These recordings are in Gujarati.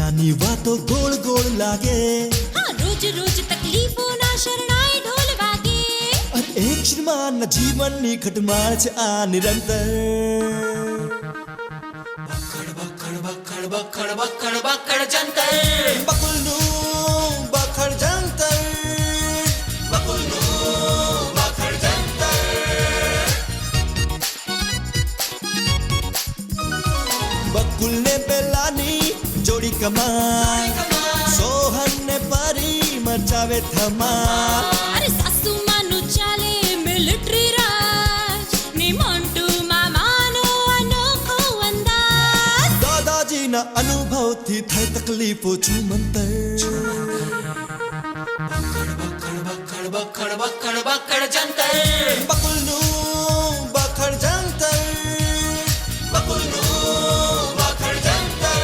દુનિયાની વાતો ગોળ ગોળ લાગે, હા રોજ રોજ તકલીફોના શરણાઈ ઢોલ વાગે. અને એક શ્રીમાનના જીવનની ખટમાળ છે આ નિરંતર. બકડ જંતર, બકુલનું બખડ જંતર, બકુલનું બકડ જંતર. બકુલને પેલાની જોડી કમાલ, સોહનને પરી મચાવે ધમાલ. અરે સાસુમાનું ચાલે મિલિટરી રાજ, ને મોન્ટુ મામાનો અનોખો અંદાજ. દાદાજીના અનુભવથી થઈ તકલીફો છુમંતર. બકડ જંતર, બકુલનું બખડ જંતર, બકુલનું બકડ જંતર.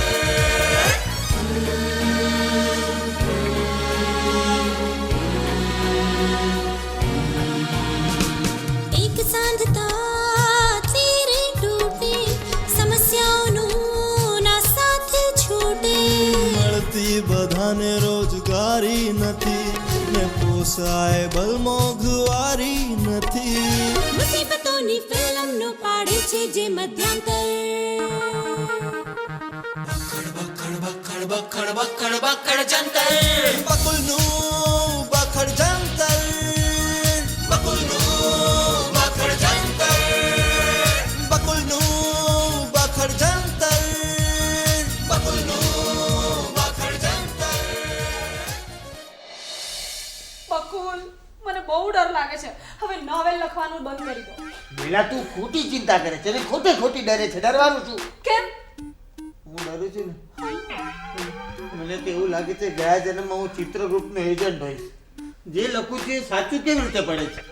એક સાંધતા તેરે ટૂટે, સમસ્યાઓનું ના સાથે છૂટે. મળતી બધાને રોજગારી નથી, ને પોસાય બલ મોંઘવારી નથી. મુસીબતોની ફિલ્મનો પાડે છે જે મધ્યાંતર. બકડ જંતર, બકુલનું બખડ જંતર, બકુલનું બકડ જંતર. બકુલનું બખડ જંતર, બકુલનું બકડ જંતર. બકુલ, મને બહુ ડર લાગે છે. હવે નોવેલ લખવાનું બંધ કરી દો. બેલા તું ખોટી ચિંતા કરે છે ને ખોટી ખોટી ડરે છે. ડરવાનું શું? કેમ? હું ડરું છું ને, મને તો એવું લાગે છે ગયા જન્મમાં હું ચિત્રગુપ્તનો એજન્ટ હોઈશ. જે લખું છું એ સાચું કેવી રીતે પડે છે?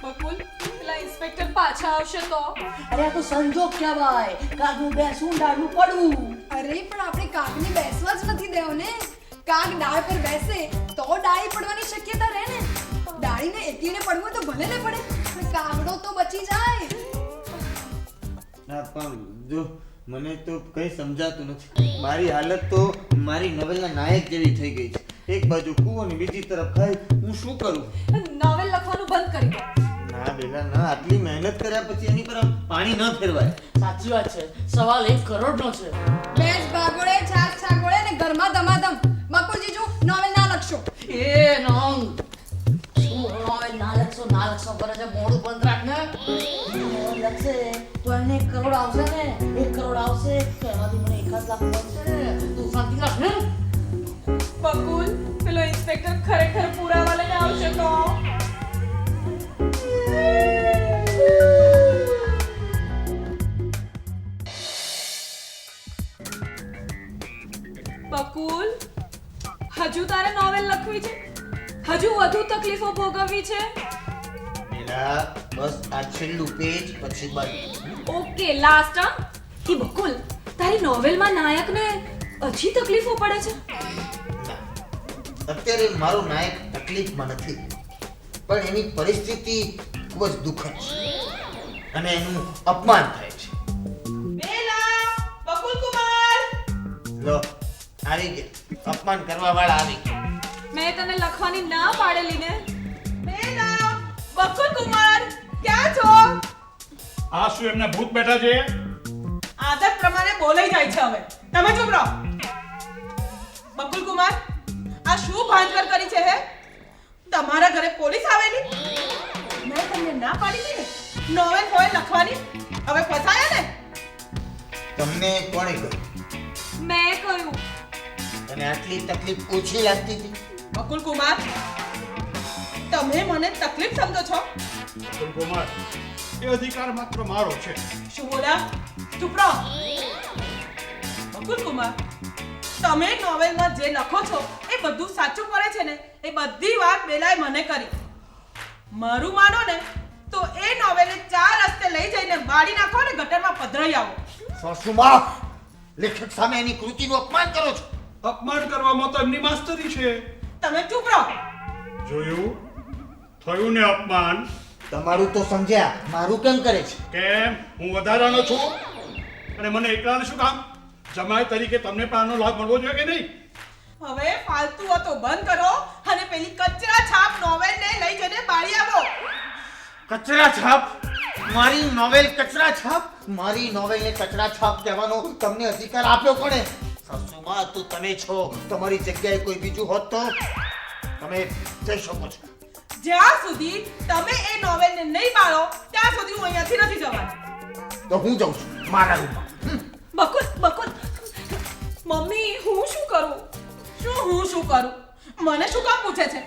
બકુલ, પેલા ઇન્સ્પેક્ટર પાછા આવશે તો? અરે આ તો સંજોગ કહેવાય. કાગનું બેસવું ડાળનું પડવું. અરે પણ આપણે કાગને બેસવા જ નથી દેવો ને. કાગ ડાળ પર બેસે તો ડાળી પડવાની શક્યતા રહે ને. ડાળીને એકલીને પડવું તો ભલે ને પડે, પણ કાગડો તો બચી જાય. ના પણ જો મને તો કંઈ સમજાતું નથી. મારી હાલત તો મારી નવલના નાયક જેવી થઈ ગઈ છે. એક બાજુ કૂવો અને બીજી તરફ ખાઈ. હું શું કરું? નોવેલ લખવાનું બંધ કરી દો. ના બેલા ના, આટલી મહેનત કર્યા પછી એની પર આમ પાણી ન ફેરવાય. સાચી વાત છે. સવાલ 1 કરોડનો છે. બેસ ભાગોળે છાક છાગોળે ને ઘરમાં ધમાધમ. બકુલ જીજુ નોવેલ ના લખશો. એ નોંગ શું હવે ના લખશો કરે છે. મોડું બંધ રાખ ને. લખશે તો એને 1 કરોડ આવશે ને. 1 કરોડ આવશે તો એમાંથી મને 1 લાખ મળશે ને. તું શાંતિ રાખ ને. બકુલ, પેલો ઇન્સ્પેક્ટર ખરેખર પુરાવા લઈને આવશે તો? બકુલ, હજુ તારે નોવેલ લખવી છે? હજુ વધુ તકલીફો ભોગવવી છે? બેલા બસ આ છેલ્લું પેજ પછી બંધ. ઓકે, લાસ્ટ કે બકુલ, તારી નોવેલમાં નાયકને હજી તકલીફો પડે છે? અત્યારે મારો નાયક તકલીફમાં નથી, પણ એની પરિસ્થિતિ ખૂબ જ દુઃખદ છે અને એનું અપમાન થાય છે. બેલા, બકુલ કુમાર, લો આવી ગયા, અપમાન કરવા વાળા આવી ગયા. મેં તને લખવાની ના પાડેલી ને. બેલા, બકુલ કુમાર, ક્યાં છો? આ શું એમના ભૂત બેઠા છે? આદત પ્રમાણે બોલાઈ જાય છે હવે. તમે ચૂપ રહો. બકુલ કુમાર, આ શું ભાંજગર કરી છે હે? તમારા ઘરે પોલીસ આવેલી? મેં તમને ના પાડી હતી ને નોવેલ હોય લખવાની. હવે ફસાયા ને? તમને કોણે કહ્યું? મેં કહ્યું. તને આટલી તકલીફ ઓછી લાગતી હતી? બકુલ કુમાર, તમે મને તકલીફ સમજો છો? બકુલ કુમાર, એ અધિકાર માત્ર મારો છે. શું બોલા? ચૂપ રહો. બકુલ કુમાર, તમે નોવેલમાં જે લખો છો એ બધું સાચું પડે છે ને? એ બધી વાત બેલાએ મને કરી. મારું માનો ને તો એ નોવેલને 4 રસ્તે લઈ જઈને બાળી નાખો ને ગટરમાં પધરાઈ આવો. સાસુમા, લેખક સામે એની કૃતિનું અપમાન કરો છો. અપમાન કરવામાં તો એમની માસ્તરી છે. તમે ચૂપ રહો. જોયું? થયું ને અપમાન. તમારું તો સમજ્યા, મારું કેમ કરે છે? કેમ? હું વધારાનો છું અને મને એકલાને શું કામ? જમાઈ તરીકે તમને પણ આનો લાભ મળવો જોઈએ કે નહીં? હવે ફાલતુ વાતો બંધ કરો અને પેલી કચરા છાપ નોવેલને લઈ જઈને બાળી આવો. કચરા છાપ? મારી નોવેલ કચરા છાપ? મારી નોવેલને કચરા છાપ કહેવાનો તમને અધિકાર આપ્યો કોણે? સાસુમાં તો તમે છો. તમારી જગ્યાએ કોઈ બીજું હોત તો તમે જઈ શકો છો. જ્યાં સુધી તમે એ નોવેલને નહીં બાળો ત્યાં સુધી હું અહીંયાથી નથી જવાની. તો હું જાઉં છું મારા રૂમમાં. બકુલ મમ્મી હું શું કરું? શું કરું? મને શું કામ પૂછે છે?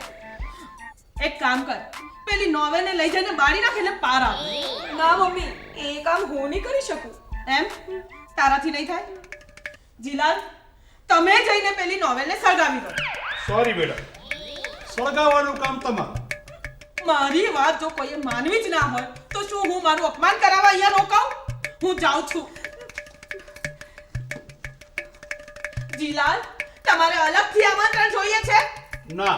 એક કામ કર, પેલી નોવેલને લઈ જઈને બાળી નાખ એટલે પાર આવ. ના મમ્મી, એ કામ હું નહીં કરી શકું. એમ તારાથી નહીં થાય? જીલાલ, તમે જઈને પેલી નોવેલને સળગાવી દો. સોરી બેટા, સળગાવવાનું કામ તમારું. મારી વાત જો કોઈએ માનવી જ ના હોય તો શું હું મારું અપમાન કરાવવા અહીંયા રોકાઉં? હું જાઉં છું. જીલાલ, તમારે અલગથી આમંત્રણ જોઈએ છે? ના,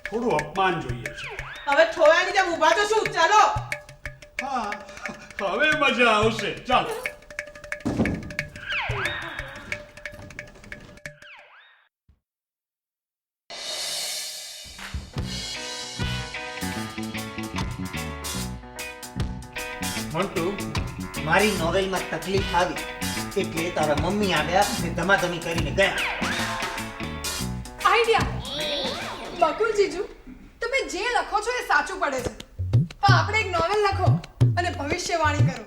થોડું અપમાન જોઈએ છે. હવે ઠોયાની જેમ ઊભા તો શું? ચાલો. હા, હવે મજા આવશે. ચાલો. મોન્ટુ, મારી નોવેલમાં તકલીફ આવી એટલે તારા મમ્મી આવ્યા ને ધમાધમી કરીને ગયા. આઈડિયા. બકુલ જીજુ, તમે જે લખો છો એ સાચું પડે છે. પણ આપણે એક નોવેલ લખો અને ભવિષ્યવાણી કરો.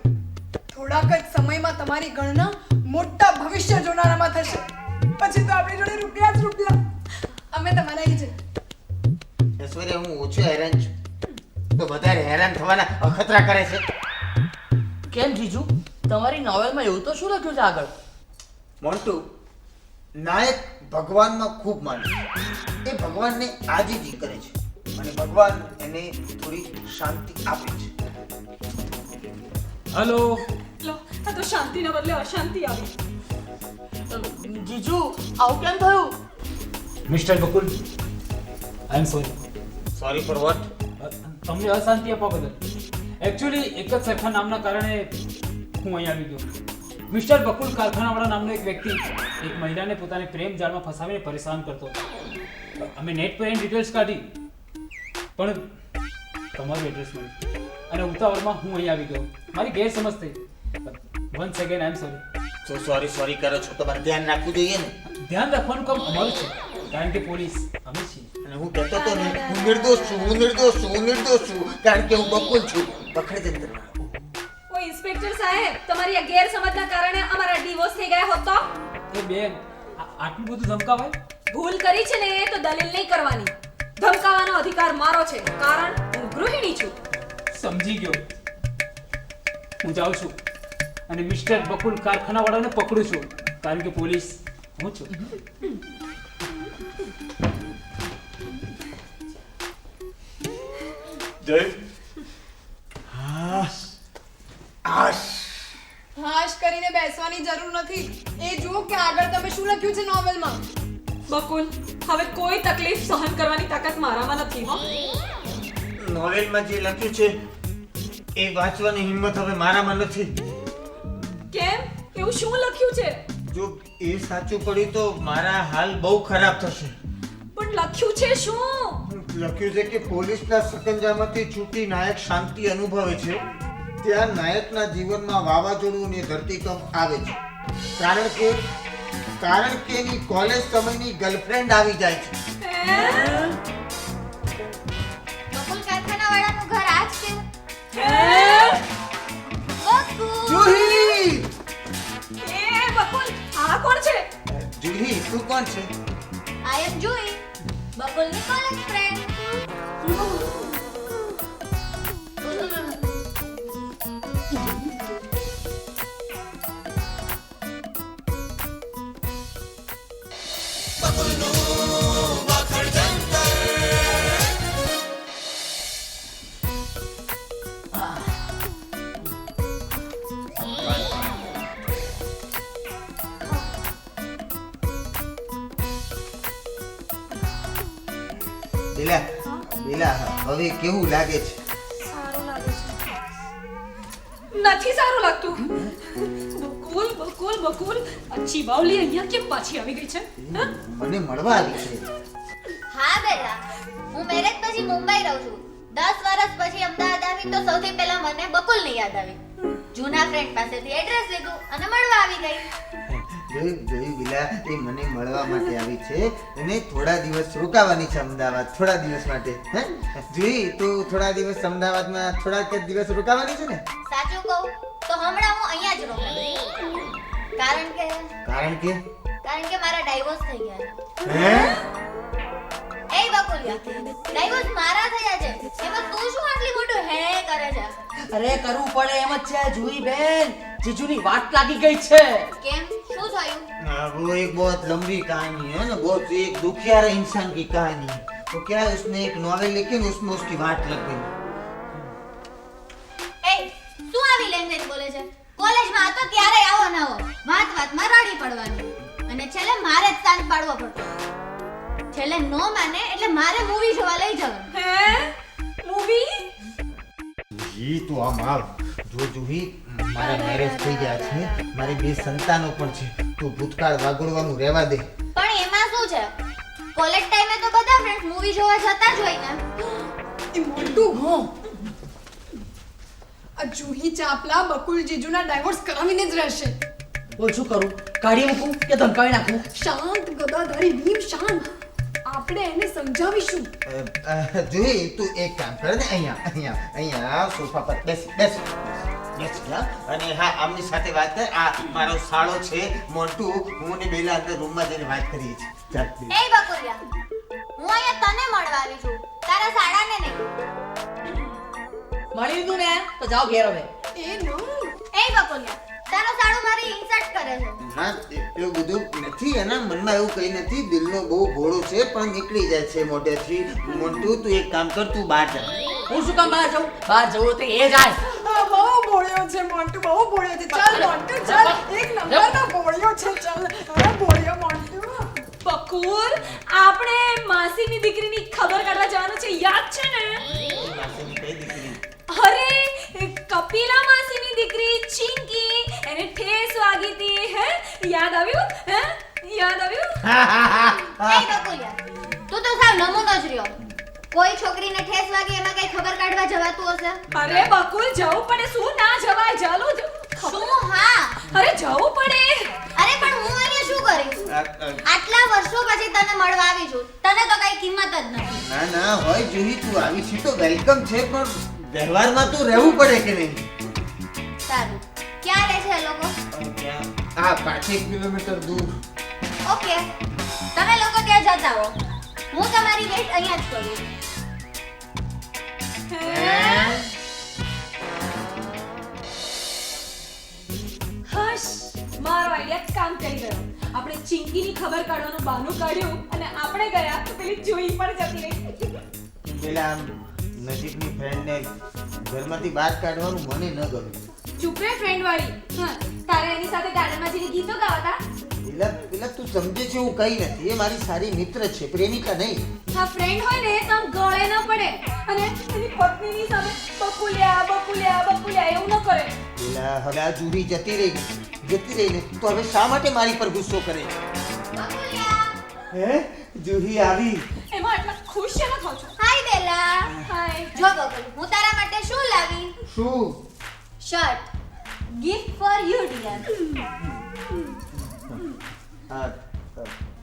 થોડાક જ સમયમાં તમારી ગણના મોટા ભવિષ્ય જોનારામાં થશે. પછી તો આપણી જોડે રૂપિયા જ રૂપિયા. અમે તમારા અહીં છે. ઐશ્વર્યા, હું ઓછો હેરાન છું તો વધારે હેરાન થવાના અખતરા કરે છે. કેમ જીજુ, તમારી નોવેલમાં એવું તો શું લખ્યું છે આગળ? મોન્ટુ, નાયક ભગવાનમાં ખૂબ માને છે. એ ભગવાનને આજીજી કરે છે અને ભગવાન એને થોડી શાંતિ આપે છે. હેલો. લો, આ તો શાંતિના બદલે અશાંતિ આવી. જીજુ, આવું કેમ થયું? Mister Bakul, I am sorry. Sorry for what? તમને અશાંતિ આપવા બદલ. એકચ્યુઅલી એક જ સરખા નામના કારણે હું અહીં આવી ગયો. મિસ્ટર બકુલ કારખાનાવાળા નામનો એક વ્યક્તિ એક મહિલાને પોતાની પ્રેમ જાળમાં ફસાવીને પરેશાન કરતો હતો. અમે નેટ પર એની ડિટેલ્સ કાઢી પણ તમારું એડ્રેસ મળ્યું અને ઉતાવળમાં હું અહીં આવી ગયો. મારી ગેરસમજ થઈ. One second, I am sorry. Sorry કરો છો, તમારે ધ્યાન રાખવું જોઈએ ને. ધ્યાન રાખવાનું કામ અમારું છે કારણ કે પોલીસ અમે છીએ. અને હું કહેતો તો ને, હું નિર્દોષ છું કારણ કે હું બકુલ છું. પકડી દે. ઓ ઇન્સ્પેક્ટર સાહેબ, તમારી આ ગેરસમજના કારણે અમારા ડિવોર્સ થઈ ગયા હોત તો? એ બેન, આટલું બધું ધમકાવાય? ભૂલ કરી છે ને તો દલીલ નહીં કરવાની. ધમકાવવાનો અધિકાર મારો છે કારણ હું ગૃહિણી છું. સમજી ગયો. હું જાઉં છું અને મિસ્ટર બકુલ કારખાનાવાળાને પકડું છું કારણ કે પોલીસ હું છું. જય. હાશ કરીને બેસવાની જરૂર નથી. એ જુઓ કે આગળ તમે શું લખ્યું છે નોવેલમાં. બકુલ, હવે કોઈ તકલીફ સહન કરવાની તાકાત મારામાં નથી હો. નોવેલમાં જે લખ્યું છે એ વાંચવાની હિંમત હવે મારામાં નથી. કેમ? એવું શું લખ્યું છે? જો એ સાચું પડ્યું તો મારા હાલ બહુ ખરાબ થશે. પણ લખ્યું છે શું? લખ્યું છે કે પોલીસના સકંજામાંથી છૂટી નાયક શાંતિ અનુભવે છે ત્યાં નાયકના જીવનમાં વાવાઝોડું અને ધરતીકંપ આવે છે કારણ કે એની કોલેજ સમયની ગર્લફ્રેન્ડ આવી જાય છે. બકુલ કારખાનાવાળાનું ઘર આ જ છે. બકુલ જુહી! એ બકુલ, આ કોણ છે? જુહી, તું કોણ છે? આઈ એમ જોઈ, બકુલની કોલેજ ફ્રેન્ડ. બેલા, હવે કેવું લાગે છે? સારું લાગે છે. નથી સારું લાગતું. બકુલ, બકુલ અચ્છી બાવલી અહીંયા કેમ પાછી આવી ગઈ છે હા? મને મળવા આવી છે. હા બેટા, હું મેરેજ પછી મુંબઈ રહું છું. 10 વર્ષ પછી અમદાવાદ આવી તો સૌથી પહેલા મને બકુલની યાદ આવી. જૂના ફ્રેન્ડ પાસેથી એડ્રેસ લીધું અને મળવા આવી ગઈ. જોયું વિલા, એ મને મળવા માટે આવી છે અને થોડા દિવસ રોકાવાની છે અમદાવાદ, થોડા દિવસ માટે. હે જોઈ, તું થોડા દિવસ અમદાવાદમાં થોડાક જ દિવસ રોકાવાની છે ને? સાચું કહું તો હમણાં હું અહીંયા જ રોકાઈશ. કારણ કે મારા ડાઇવોર્સ થઈ ગયા છે. હે એ બકુલિયા, ડાઇવોર્સ મારા થયા છે. એમાં તું શું આટલી મોટું હે કરે છે? અરે કરવું પડે એમ જ છે જુઈ બેન, જીજુની વાટ લાગી ગઈ છે. કેમ, શું થયું? वो एक बहुत लंबी कहानी है ना, बहुत एक दुखियारा इंसान की कहानी है. तो क्या है, उसने एक नॉवेल लिखी ना, उसमें उसकी वाट लग गई. એ શું આવી લેંગ્વેજ બોલે છે? કોલેજમાં હતો ત્યારે આવો ન આવો વાતમાં રડી પડવાનું અને છેલ્લે મારે જ શાંત પાડવો પડતો. છેલ્લે નો માને એટલે મારે મૂવી જોવા લઈ જવાનું. હે મૂવી જી તું આમ આવ. જો જુહી, મારા મેરેજ થઈ ગયા છે, મારી 2 સંતાનો પણ છે. તું ભૂતકાળ વાગોળવાનું રહેવા દે. પણ એમાં શું છે? કોલેજ ટાઈમે તો બધા ફ્રેન્ડ્સ મૂવી જોવા જતા જ હોય ને. એ મોટું આ જુહી ચાપલા બકુલ જીજુના ડાઇવોર્સ કરાવીને જ રહેશે. બોલ શું કરું? કાઢી મૂકું કે ધમકાવી નાખું? શાંત ગદાધારી ભીમ, શાંત. આપણે એને સમજાવીશું. જુહી, તું એક કામ કર ને, અહીંયા સોફા પર બેસ જા. અને હા, આમની સાથે વાત કર. આ મારો સાળો છે મોન્ટુ. હું ને બેલા અંદર રૂમમાં જઈને વાત કરીએ છીએ. ચાલ બેસ. એ બકુલિયા, હું અહીંયા તને મળવા આવી છું, તારા સાડાને નહીં. મળી લીધું ને તો જાઓ ઘેર હવે. એ નો એ બકુલિયા, તારો સાડો મારી ઇન્સલ્ટ કરે છે. ના, એવું બધું નથી. એના મનમાં એવું કઈ નથી. દિલનો બહુ ભોળો છે, પણ નીકળી જાય છે મોઢેથી. મોન્ટુ, તું એક કામ કર, તું બહાર જા. હું શું કામ બહાર જાઉં? બહાર જવું તો એ જાય. આ બહુ બોળ્યો છે મોન્ટુ, બહુ બોળ્યો છે. ચાલ મોન્ટુ, ચાલ. એક નંબરનો બોળ્યો છે. ચાલ, હવે બોળ્યો મોન્ટુ. બકુલ, આપણે માસીની દીકરીની ખબર કાઢવા જવાનું છે, યાદ છે ને? માસીની કઈ દીકરી? અરે કપિલા માસીની દીકરી ચિંકી, એને ઠેસ વાગી હતી. હે યાદ આવ્યું? હે યાદ આવ્યું? એ બકુલિયા, તું તો સાવ નમૂનો જ રહ્યો. કોઈ છોકરીને ઠેસ વાગે એમાં કઈ ખબર કાઢવા જવાતું હશે? અરે બકુલ, જવું પડે. શું ના જવાય? ચાલો શું? હા, અરે જવું પડે. અરે પણ હું અહીંયા શું કરીશ? આટલા વર્ષો પછી તને મળવા આવી છું, તને તો કઈ કિંમત જ નથી. ના હોય જુહી, તું આવી છે તો વેલકમ છે, પણ વ્યવહારમાં તું રહેવું પડે કે નહીં? સારું, ક્યાં રહે છે એ લોકો? આ 5 કિલોમીટર દૂર. ઓકે, તમે લોકો ત્યાં જતા હો, હું તમારી વેટ અહીંયા જ કરું. હશ, મારો આઈડિયા કામ કરી ગયો. આપણે ચિંકીની ખબર કાઢવાનું બહાનું કાઢ્યું અને આપણે ગયા તો પેલી જોઈ પણ જતી રહી. પેલા આમ નજીકની ફ્રેન્ડને ઘરમાંથી બહાર કાઢવાનું મને ન ગમે. ચૂપ રે ફ્રેન્ડ વાળી. હા, તારે એની સાથે ગાર્ડનમાં જઈને ગીતો ગાવાતા? પેલા તું સમજે છે એવું કઈ નથી. એ મારી સારી મિત્ર છે, પ્રેમિકા નહીં. હા, ફ્રેન્ડ હોય ને તો આમ ગળે ન પડે અને એની પત્નીની સામે બકુલિયા એવું ન કરે. પેલા હવે આ જુહી જતી રહી ને, તો હવે શા માટે મારી પર ગુસ્સો કરે છે? બકુલિયા, હે જુહી આવી? એમાં આટલા ખુશ છે ન થાવ છો? હાય બેલા. હાય. જો બકુલ, હું તારા માટે શું લાવી? શું? Shirt, gift for you dear.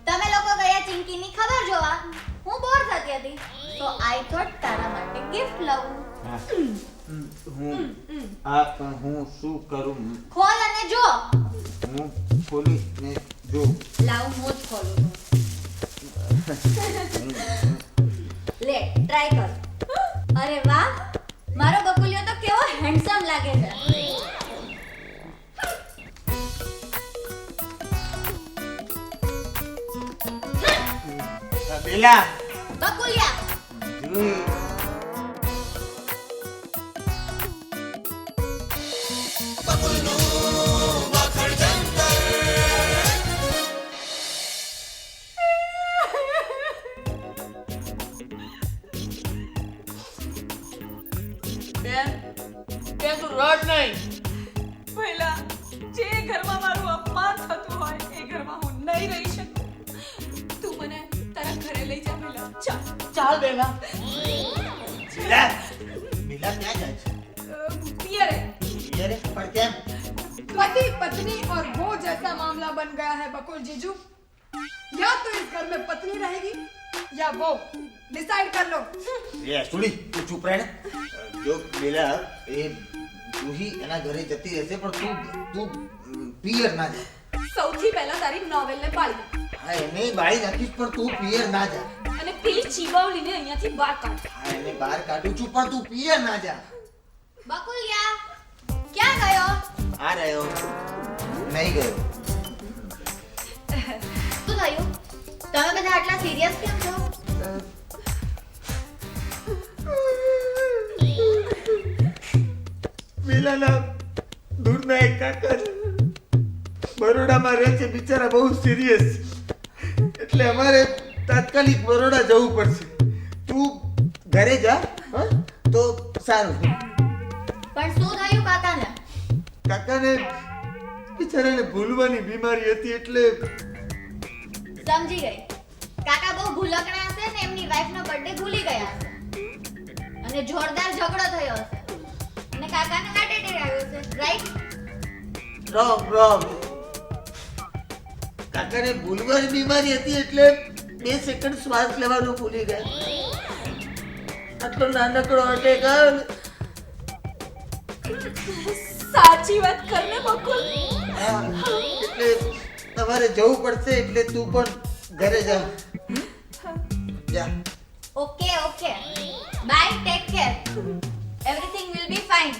તમે લોકો ગયા ચિંકીની ખબર જોવા, હું બોર થતી હતી તો આઈ થોટ તારા માટે ગિફ્ટ લાવું. હું શું કરું? ખોલ અને જો. હું ખોલીને જો. લાવ, હું જ ખોલું છું. લે, ટ્રાય કર. અરે વાહ, મારો બકુલિયો તો કેવો હેન્ડસમ લાગે છે. બેલા બકુલિયા, જુહી બેન તું રડ નહીં. પહેલા જે ઘરમાં મારું ચાલ બેલા. બેલા બેલા ક્યાં જાય છે? પિયરે પિયરે? પણ કેમ? पति पत्नी और वो जैसा मामला बन गया है बकुल जीजू, या तो इस घर में पत्नी रहेगी या वो, डिसाइड कर लो. એ સુડી તું ચૂપ રહે ને. જો બેલા એ જુહી એના ઘરે જતી રહેશે પણ તું પિયર ના જા. સૌથી પહેલા તારી નોવેલને પાડી હા એને બાળી નાખીશ પણ તું પિયર ના જા. અને પેલી ચીવાવલીને અહીંયાથી બહાર કાઢ. હા એને બહાર કાઢું છું પણ તું પિયર ના જા. બકુલિયા ક્યાં ગયો? આ રહ્યો. નહીં ગયો. શું થયું? તમે બધા આટલા સિરિયસ કેમ છો? બેલાના દૂરના એક કાકા છે. બરોડામાં રહે છે બિચારા બહુ સિરિયસ. એટલે અમારે તાત્કાલિક બરોડા જવું પડશે. તું ઘરે જા હા તો સારું. પણ શું થયું કાકાને? કાકાને બિચારાને ભૂલવાની બીમારી હતી એટલે સમજી ગઈ. કાકા બહુ ભૂલકણા હશે ને એમની વાઈફનો બર્થડે ભૂલી ગયા હશે અને જોરદાર ઝઘડો થયો હશે અને કાકાને હાર્ટ એટેક આવ્યો છે, રાઈટ? રોંગ. કાકાને ભૂલવાની બીમારી હતી એટલે 2 સેકન્ડ શ્વાસ લેવાનું ભૂલી ગયા. આટલો નાનકડો અટેક આવ્યો ને. સાચી વાત કરને બકુલ. હા, એટલે તમારે જવું પડશે એટલે તું પણ ઘરે જા. જા. Okay bye, take care. Everything will be fine.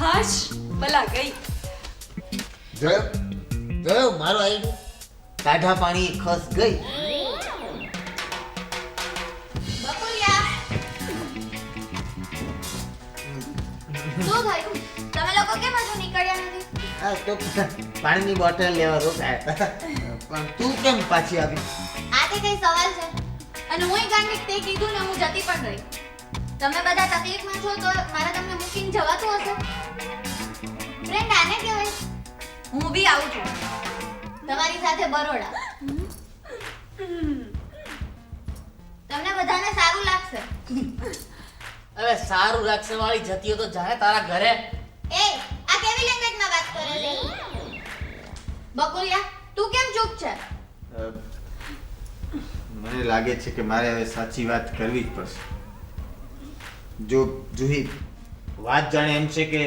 હાશ ભલા ગઈ. જોયો મારો આઈડિયા. કાઢા પાણી ખસ ગઈ. બકુલિયા શું થયું? તમે લોકો કેમ હજુ નીકળ્યા નથી? આ તો પાણીની બોટલ લેવા રોકાયા હતા. પણ તું કેમ પાછી આવી? આ તે કઈ સવાલ છે? અને હુંય ગાંડિક તે કીધું ને હું જતી પણ રહી. તમે બધા તકલીફમાં છો તો મારે તમને મૂકીને જવાતું હશે? ફ્રેન્ડ આને કહેવાય. હું બી આવું છું તમારી સાથે બરોડા. તમને બધાને સારું લાગશે. હવે સારું લાગશે વાળી જતી હો તો જાને તારા ઘરે. એ આ કેવી લેંગ્વેજમાં વાત કરે છે? બકુલિયા તું કેમ ચૂપ છે? મને લાગે છે કે મારે હવે સાચી વાત કરવી જ પડશે. જો જુહી વાત જાણે એમ છે કે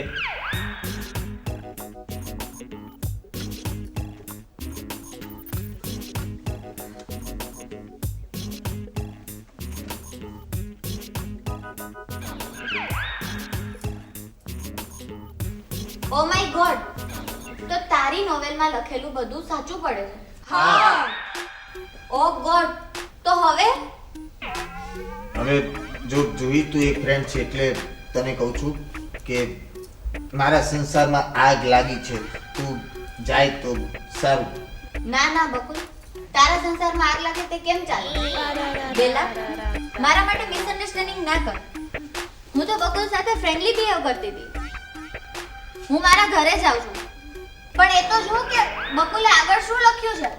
ઓ માય ગોડ, તો તારી નોવેલમાં લખેલું બધું સાચું પડે છે? હા. ઓ ગોડ, તો હવે જો જુહી તું એક ફ્રેન્ડ છે એટલે તને કહું છું કે મારા સંસારમાં આગ લાગી છે. તું જાય તો સારું. ના બકુલ, તારા સંસારમાં આગ લાગે તે કેમ ચાલે? બેલા, મારા માટે મિસઅન્ડરસ્ટેન્ડિંગ ના કર. હું તો બકુલ સાથે ફ્રેન્ડલી બિહેવ કરતી હતી. હું મારા ઘરે જાઉં છું, પણ એ તો જો કે બકુલે આગળ શું લખ્યું છે.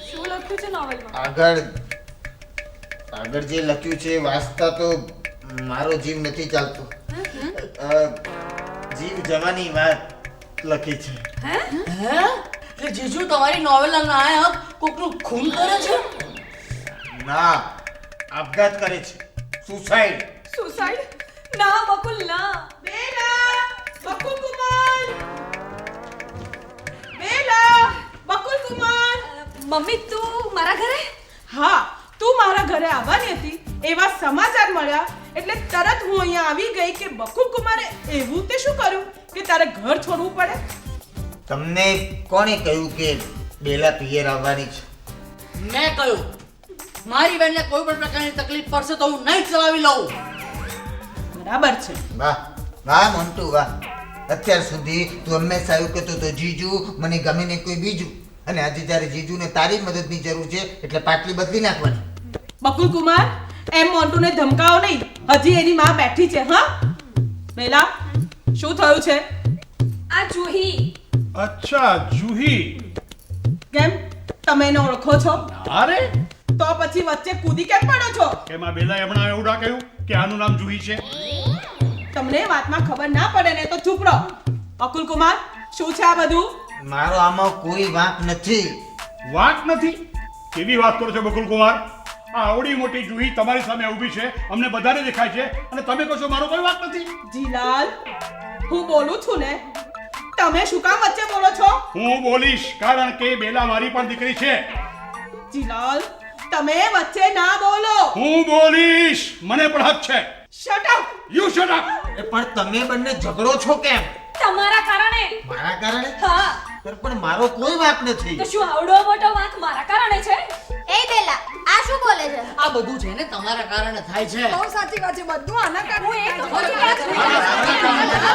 શું લખ્યું છે નોવેલમાં? આગળ જે લખ્યું છે વાંચતા તો મારો જીવ નથી ચાલતો. જીવ જવાની વાત લખી છે. હે એટલે જીજુ તમારી નોવેલના નાયક કોકનું ખૂન કરે છે? ના, આપઘાત કરે છે. સુસાઇડ. ના બકુલ ના. બેલા બકુલ કુમાર. બેલા બકુલ કુમાર. મમ્મી તું મારા ઘરે? હા, તું મારા ઘરે આવવાની હતી એવા સમાચાર મળ્યા એટલે તરત હું અહીંયા આવી ગઈ કે બકુલ કુમારે એવું તે શું કર્યું કે તારે ઘર છોડવું પડે? તમને કોણે કહ્યું કે બેલા પિયર આવવાની છે? મેં કહ્યું મારી બેનને કોઈ પણ પ્રકારની તકલીફ પડશે તો હું નહીં ચલાવી લઉં. બરાબર છે. વાહ મોન્ટુ વાહ. અત્યાર સુધી તું હંમેશા એવું કહેતો તો જીજુ મને ગમે ને કોઈ બીજું, અને આજે જ્યારે જીજુને તારી મદદની જરૂર છે એટલે પાટલી બદલી નાખવાની. બકુલ કુમાર, એમ મોન્ટુને ધમકાવો નહીં. હજી એની માં બેઠી છે. હા બેલા, શું થયું છે? આ જુહી. અચ્છા જુહી. કેમ તમે એને ઓળખો છો અરે તો પછી વચ્ચે કૂદી કેમ પડો છો એમાં બેલા હમણાં એવું ના કહ્યું કે આનું નામ જુહી છે તમને એ વાતમાં ખબર ના પડે ને તો ચૂપ રહો અકુલ કુમાર શું છે આ બધું મારો આમાં કોઈ વાંક નથી. વાત નથી કેવી વાત કરો છો બકુલ કુમાર આ આવડી મોટી જુહી તમારી સામે ઊભી છે અમને બધાને દેખાય છે અને તમે કહો છો મારો કોઈ વાત નથી જીલાલ હું બોલું છું ને તમે શું કામ વચ્ચે બોલો છો હું બોલીશ કારણ કે બેલા મારી પણ દીકરી છે જીલાલ તમે વચ્ચે ના બોલો હું બોલીશ મને પણ હક છે shut up you shut up પણ તમે બંને ઝઘડો છો કેમ? તમારા કારણે મારા કારણે? હા પણ મારો કોઈ વાંક નથી. તો શું આવડો મોટો વાંક મારા કારણે છે એ બેલા આ શું બોલે છે આ બધું છે ને તમારા કારણે થાય છે બહુ સાચી વાત છે બધું આના કારણે હું એ તો થાય કહું છે.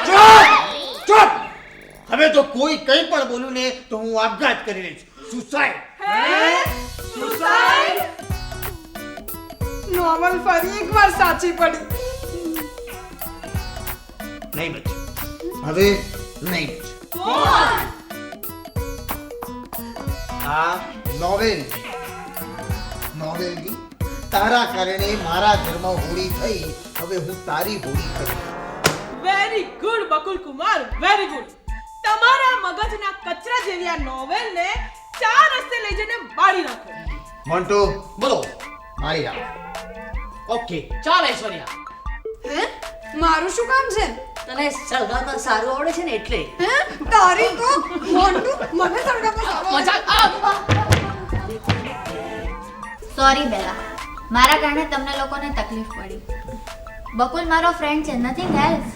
છું ચૂપ! હવે તો કોઈ કંઈ પણ બોલ્યું ને તો હું આપઘાત કરી લઈશ. સુસાઇડ. નોર્મલ ફરી એકવાર સાચી પડી. નહીં બચે. હવે નહીં બચે. આ નોવેલની તારા કારણે મારા ઘરમાં હોળી થઈ. હવે હું તારી હોળી કરીશ. Very good Bakul Kumar very good તમારા મગજના કચરા જેવી આ નોવેલને ચાર રસ્તે લઈ જઈને બાળી નાખો મોન્ટુ બોલો મારી રાહ. ઓકે ચાલ ઐશ્વર્યા હે મારું શું કામ છે? તને સળગાવતા સારું આવડે છે ને એટલે હે તારી તો મોન્ટુ મને સળગાવતા સારું મજાક સોરી બેલા મારા કારણે તમને લોકોને તકલીફ પડી બકુલ મારો ફ્રેન્ડ છે નથિંગ એલ્સ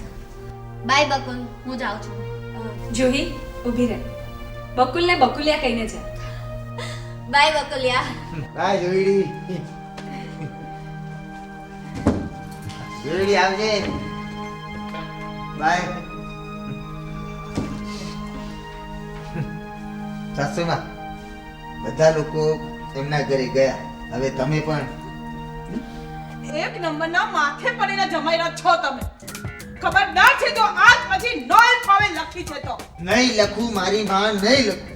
બાય બકુલ હું જાઉં છું જુહી ઊભી રહે બકુલને બકુલિયા કહીને જા બાય બકુલિયા બાય જોઈડી. જોઈડી આવજે. બાય. સાસુમાં બધા લોકો એમના ઘરે ગયા. હવે તમે પણ એક નંબરના માથે પડેલા જમાઈના છો તમે ખબરદાર છે તો આજ પછી નોવેલ પાવે લખી છે તો નહીં લખું મારી માં, નહીં લખું.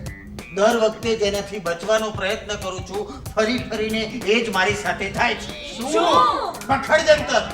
દર વખતે જેનાથી બચવાનો પ્રયત્ન કરું છું ફરી ફરીને એ જ મારી સાથે થાય છે. શું? પખડ જંતર.